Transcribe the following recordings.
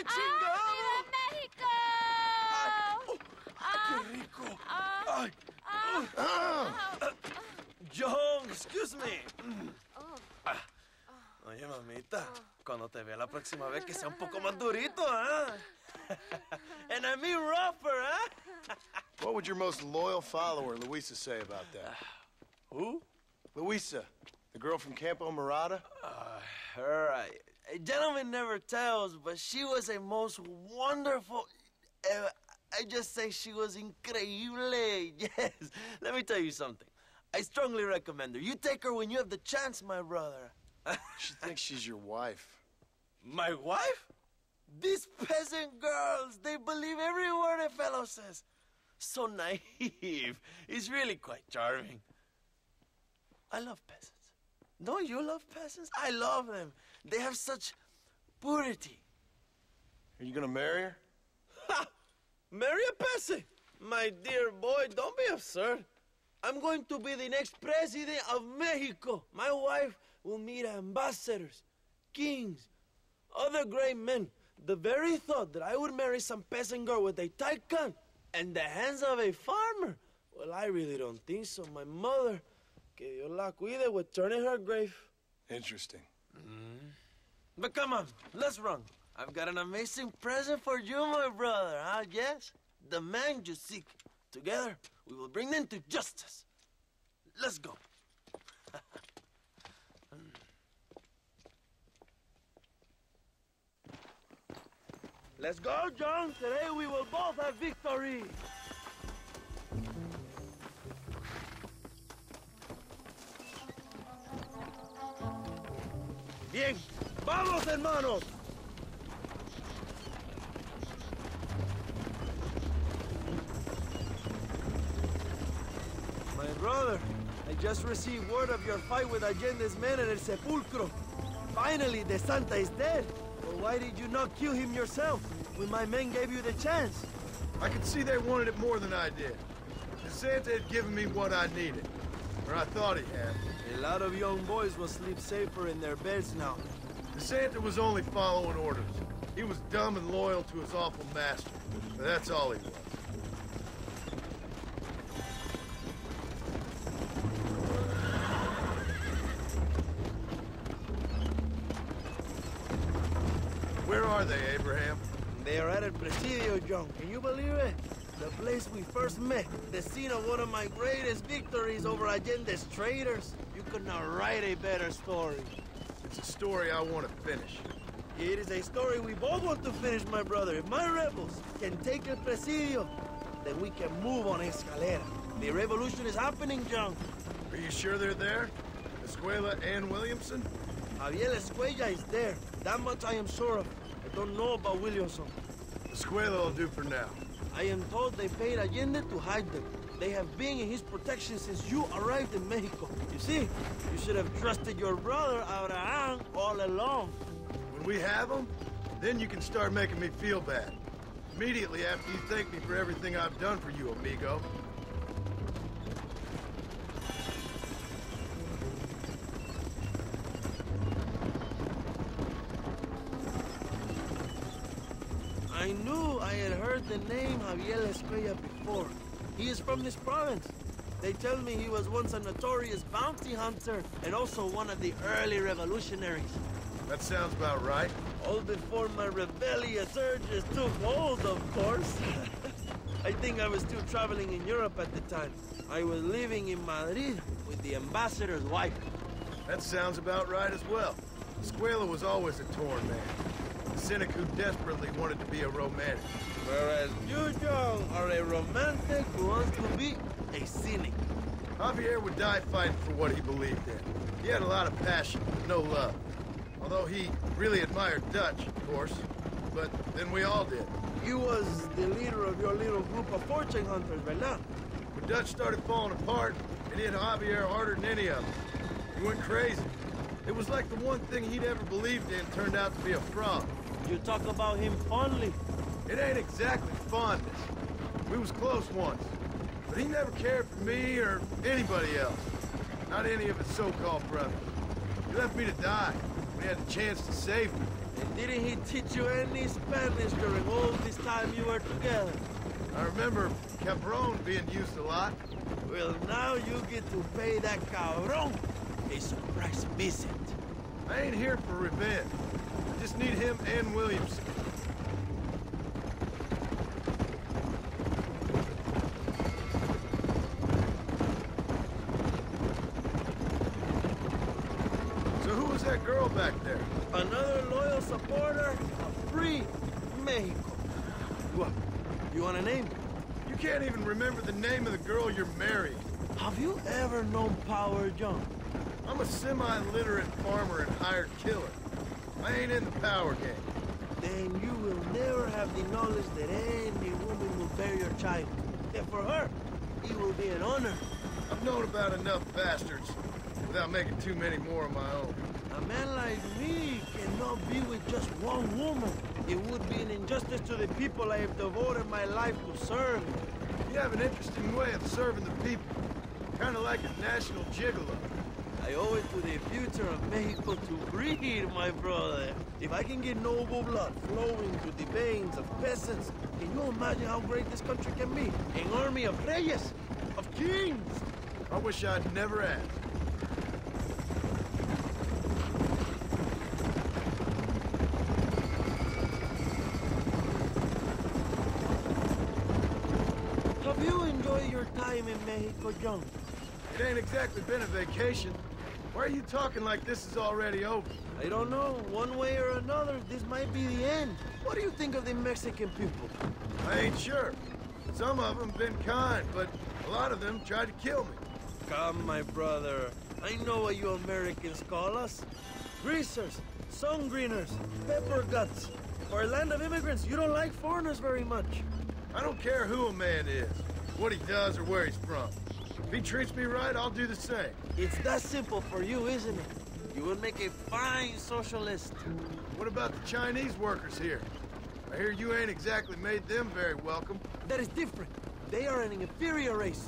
chingado! ¡Viva México! ¡Ay, qué rico! ¡Ay! John, excuse me. Oye, mamita, cuando te vea la próxima vez que sea un poco más durito, ¿ah? And I mean rougher, ¿ah? What would your most loyal follower, Luisa, say about that? Who? Luisa, the girl from Campo Murata? Her, a gentleman never tells, but she was a most wonderful... I just say she was increíble. Yes. Let me tell you something. I strongly recommend her. You take her when you have the chance, my brother. She thinks she's your wife. My wife? These peasant girls, they believe every word a fellow says. So naive. It's really quite charming. I love peasants. Don't you love peasants? I love them. They have such purity. Are you gonna marry her? Ha! Marry a peasant? My dear boy, don't be absurd. I'm going to be the next president of Mexico. My wife will meet ambassadors, kings, other great men. The very thought that I would marry some peasant girl with a tight gun and the hands of a farmer, well, I really don't think so. My mother, que Dios la cuide, would turn in her grave. Interesting. But come on, let's run. I've got an amazing present for you, my brother, huh? Yes? The man you seek. Together, we will bring them to justice. Let's go. Let's go, John. Today we will both have victory. Bien. ¡Vamos, hermanos! My brother, I just received word of your fight with Allende's men in El Sepulcro. Finally, the Santa is dead. Well, why did you not kill him yourself when my men gave you the chance? I could see they wanted it more than I did. The Santa had given me what I needed. Or I thought he had. A lot of young boys will sleep safer in their beds now. The Santa was only following orders. He was dumb and loyal to his awful master. But that's all he was. Where are they, Abraham? They are at El Presidio, John. Can you believe it? The place we first met. The scene of one of my greatest victories over Allende's traitors. You could not write a better story. It's a story I want to finish. It is a story we both want to finish, my brother. If my rebels can take El Presidio, then we can move on Escalera. The revolution is happening, John. Are you sure they're there? Escuela and Williamson? Javier Escuella is there. That much I am sure of. I don't know about Williamson. Escuela will do for now. I am told they paid Allende to hide them. They have been in his protection since you arrived in Mexico. You see, you should have trusted your brother, Abraham, all along. When we have them, then you can start making me feel bad. Immediately after you thank me for everything I've done for you, amigo. I knew I had heard the name Javier Escuella before. He is from this province. They tell me he was once a notorious bounty hunter and also one of the early revolutionaries. That sounds about right. All before my rebellious urges took hold, of course. I think I was still traveling in Europe at the time. I was living in Madrid with the ambassador's wife. That sounds about right as well. Escuela was always a torn man. A cynic who desperately wanted to be a romantic. Whereas you, John, are a romantic who wants to be a cynic. Javier would die fighting for what he believed in. He had a lot of passion, but no love. Although he really admired Dutch, of course. But then we all did. You was the leader of your little group of fortune hunters, ¿verdad? When Dutch started falling apart, it hit Javier harder than any of them. He went crazy. It was like the one thing he'd ever believed in turned out to be a fraud. You talk about him fondly. It ain't exactly fondness. We was close once. But he never cared for me or anybody else. Not any of his so-called brothers. He left me to die when he had the chance to save me. And didn't he teach you any Spanish during all this time you were together? I remember cabron being used a lot. Well, now you get to pay that cabron a surprise visit. I ain't here for revenge. I just need him and Williamson. So who was that girl back there? Another loyal supporter of free Mexico. You want a name? You can't even remember the name of the girl you're marrying. Have you ever known Power John? I'm a semi-literate farmer and hired killer. I ain't in the power game. Then you will never have the knowledge that any woman will bear your child. And for her, it will be an honor. I've known about enough bastards without making too many more of my own. A man like me cannot be with just one woman. It would be an injustice to the people I have devoted my life to serve. You have an interesting way of serving the people. Kind of like a national gigolo. I owe it to the future of Mexico to breed, my brother. If I can get noble blood flowing through the veins of peasants, can you imagine how great this country can be? An army of reyes, of kings. I wish I'd never asked. Have you enjoyed your time in Mexico, John? It ain't exactly been a vacation. Why are you talking like this is already over? I don't know. One way or another, this might be the end. What do you think of the Mexican people? I ain't sure. Some of them been kind, but a lot of them tried to kill me. Come, my brother. I know what you Americans call us. Greasers, sun greeners, pepper guts. For a land of immigrants, you don't like foreigners very much. I don't care who a man is, what he does or where he's from. If he treats me right, I'll do the same. It's that simple for you, isn't it? You would make a fine socialist. What about the Chinese workers here? I hear you ain't exactly made them very welcome. That is different. They are an inferior race.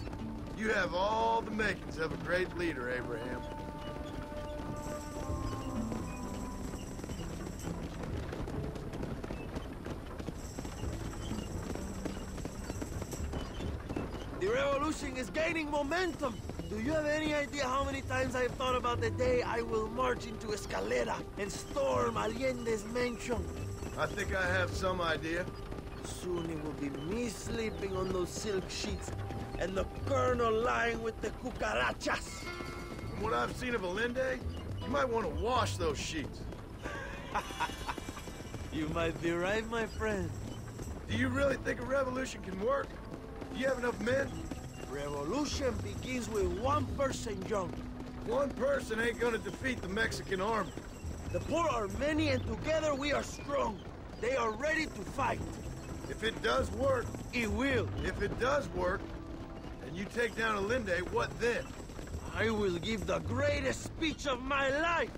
You have all the makings of a great leader, Abraham. The revolution is gaining momentum. Do you have any idea how many times I've thought about the day I will march into Escalera and storm Allende's mansion? I think I have some idea. Soon it will be me sleeping on those silk sheets and the colonel lying with the cucarachas. From what I've seen of Allende, you might want to wash those sheets. You might be right, my friend. Do you really think a revolution can work? Do you have enough men? Revolution begins with one person, John. One person ain't gonna defeat the Mexican army. The poor are many and together we are strong. They are ready to fight. If it does work, It will. if it does work, and you take down Allende, what then? I will give the greatest speech of my life.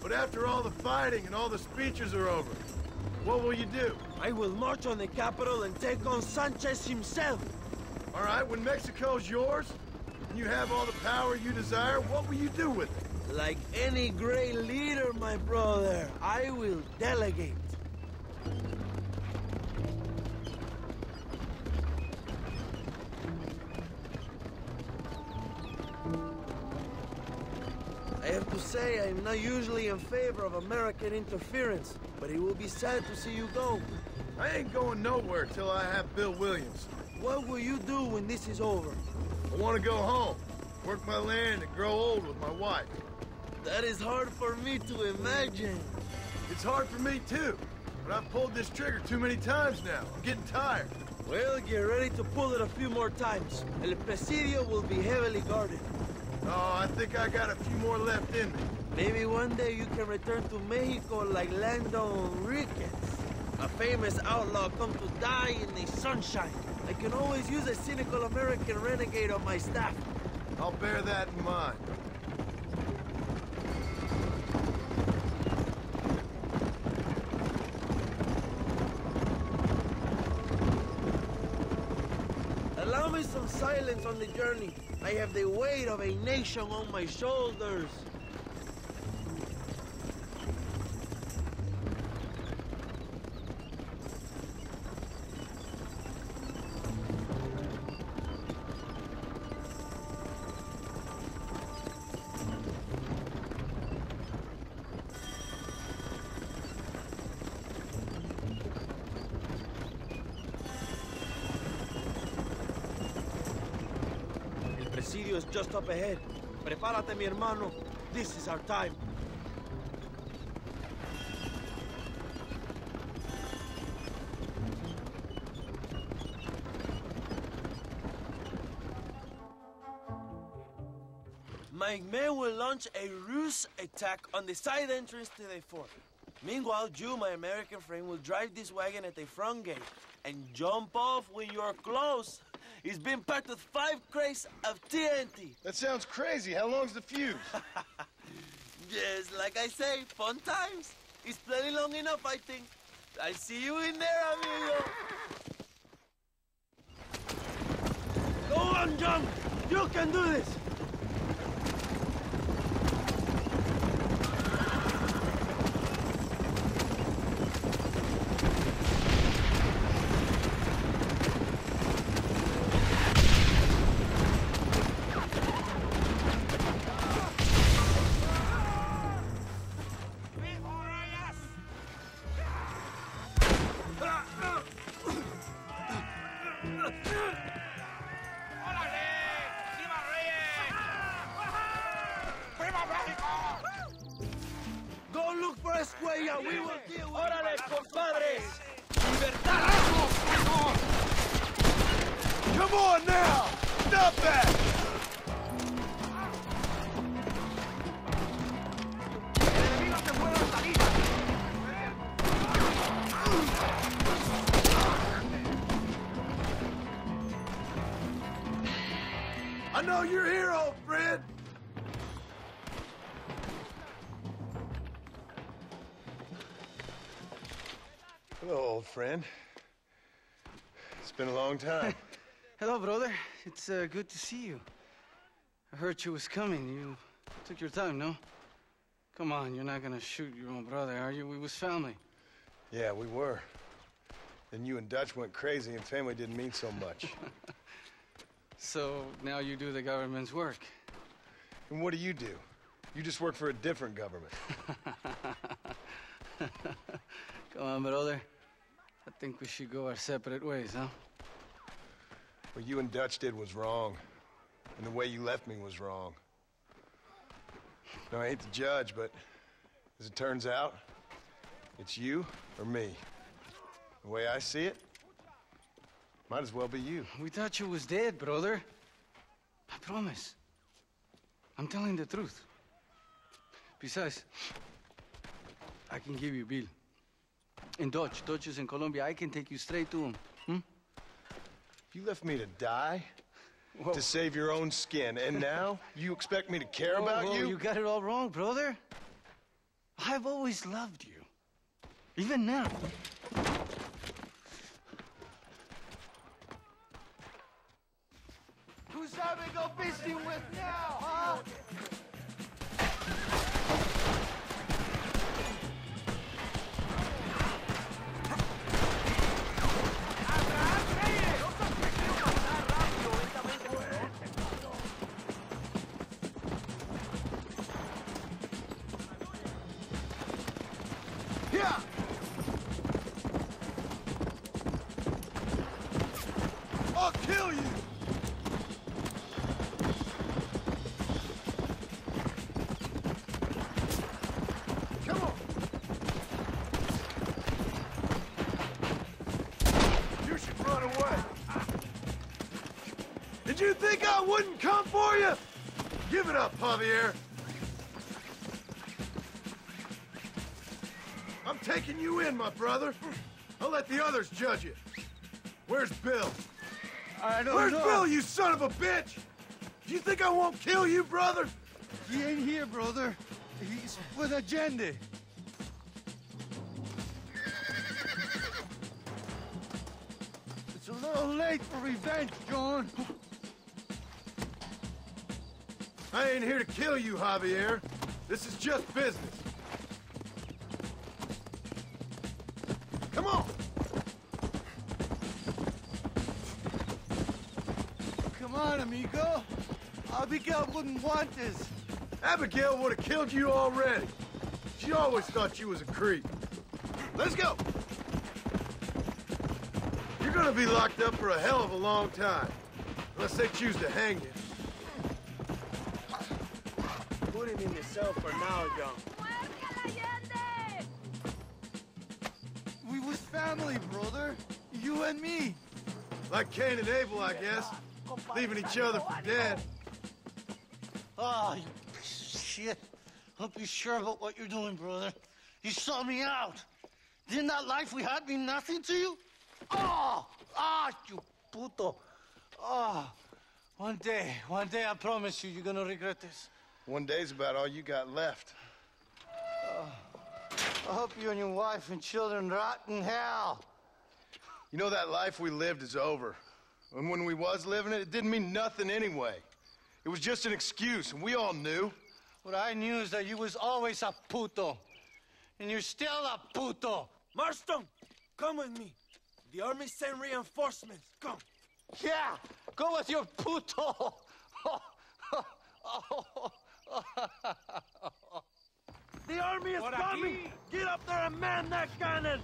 But after all the fighting and all the speeches are over, what will you do? I will march on the capital and take on Sanchez himself. All right, when Mexico's yours, and you have all the power you desire, what will you do with it? Like any great leader, my brother, I will delegate. I have to say, I'm not usually in favor of American interference, but it will be sad to see you go. I ain't going nowhere till I have Bill Williams. What will you do when this is over? I want to go home, work my land, and grow old with my wife. That is hard for me to imagine. It's hard for me, too. But I've pulled this trigger too many times now. I'm getting tired. Well, get ready to pull it a few more times. El Presidio will be heavily guarded. Oh, I think I got a few more left in me. Maybe one day you can return to Mexico like Lando Enriquez. A famous outlaw come to die in the sunshine. I can always use a cynical American renegade on my staff. I'll bear that in mind. Allow me some silence on the journey. I have the weight of a nation on my shoulders. presidio is just up ahead. Prepárate, mi hermano. This is our time. My men will launch a ruse attack on the side entrance to the fort. Meanwhile, you, my American friend, will drive this wagon at the front gate and jump off when you're close. It's been packed with 5 crates of TNT. That sounds crazy. How long's the fuse? Yes, like I say, fun times. It's plenty long enough, I think. I see you in there, amigo. Go on, John. You can do this. Escuella, we will deal with ¡Órale, compadres! ¡Libertad! Come on now! Stop that! I know you're here, old friend! Hello, old friend. It's been a long time. Hello, brother. It's good to see you. I heard you was coming. You took your time, no? Come on, you're not gonna shoot your own brother, are you? We was family. Yeah, we were. Then you and Dutch went crazy and family didn't mean so much. So now you do the government's work. And what do? You just work for a different government. Come on, brother. I think we should go our separate ways, huh? What you and Dutch did was wrong. And the way you left me was wrong. Now, I hate to judge, but as it turns out, it's you or me. The way I see it, might as well be you. We thought you was dead, brother. I promise. I'm telling the truth. Besides, I can give you Bill. In Dutch. Dutch is in Colombia. I can take you straight to him. You left me to die? Whoa. To save your own skin, and now you expect me to care about you? You got it all wrong, brother. I've always loved you. Even now. Who's have we go fishing with now, huh? Yeah! I'll kill you! Come on! You should run away. Did you think I wouldn't come for you? Give it up, Javier. I'm taking you in, my brother. I'll let the others judge it. Where's Bill? I don't Where's know. Bill, you son of a bitch? Do you think I won't kill you, brother? He ain't here, brother. He's with Agenda. It's a little late for revenge, John. I ain't here to kill you, Javier. This is just business. Come on! Come on, amigo. Abigail wouldn't want this. Abigail would have killed you already. She always thought you was a creep. Let's go! You're gonna be locked up for a hell of a long time. Unless they choose to hang you. Put him in the cell for now, John. We was family, brother. You and me. Like Cain and Abel, I guess. Leaving each other for dead. Oh, you piece of shit. Don't be sure about what you're doing, brother. You sold me out. Didn't that life we had mean nothing to you? Oh! Ah, you puto. Oh, one day, I promise you, you're gonna regret this. One day's about all you got left. I hope you and your wife and children rot in hell. You know, that life we lived is over. And when we was living it, it didn't mean nothing anyway. It was just an excuse, and we all knew. What I knew is that you was always a puto. And you're still a puto. Marston, come with me. The army sent reinforcements. Come. Yeah, go with your puto. The army is coming! Get up there and man that cannon!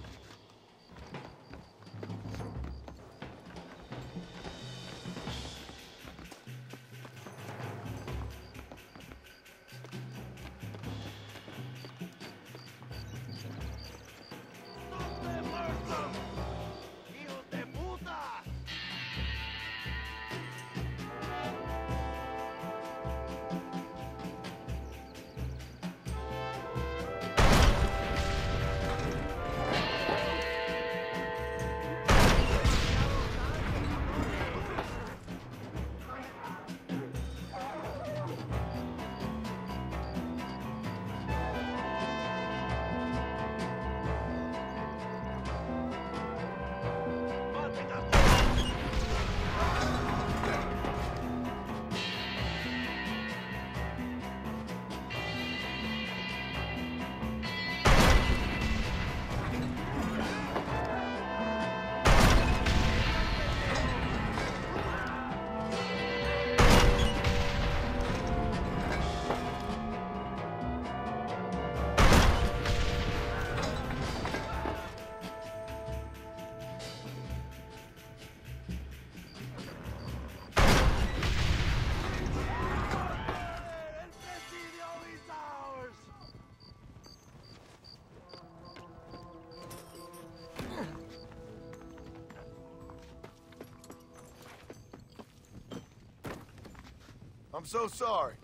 I'm so sorry.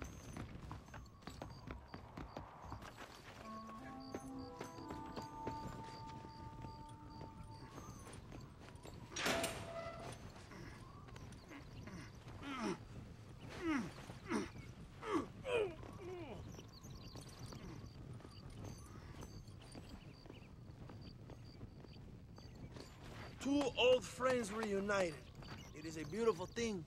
Two old friends reunited. It is a beautiful thing.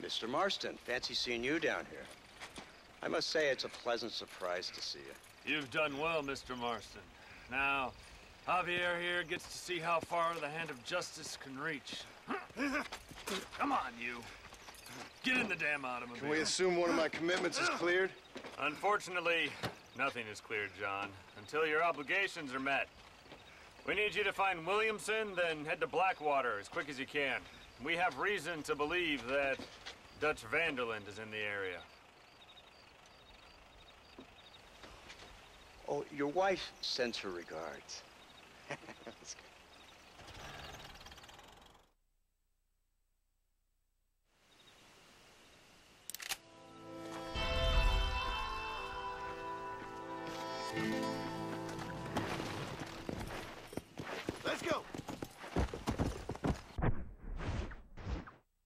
Mr. Marston, fancy seeing you down here. I must say it's a pleasant surprise to see you. You've done well, Mr. Marston. Now, Javier here gets to see how far the hand of justice can reach. Come on, you. Get in the damn automobile. Can we assume one of my commitments is cleared? Unfortunately, nothing is cleared, John, until your obligations are met. We need you to find Williamson, then head to Blackwater as quick as you can. We have reason to believe that Dutch Vanderland is in the area. Oh, your wife sends her regards. That's good.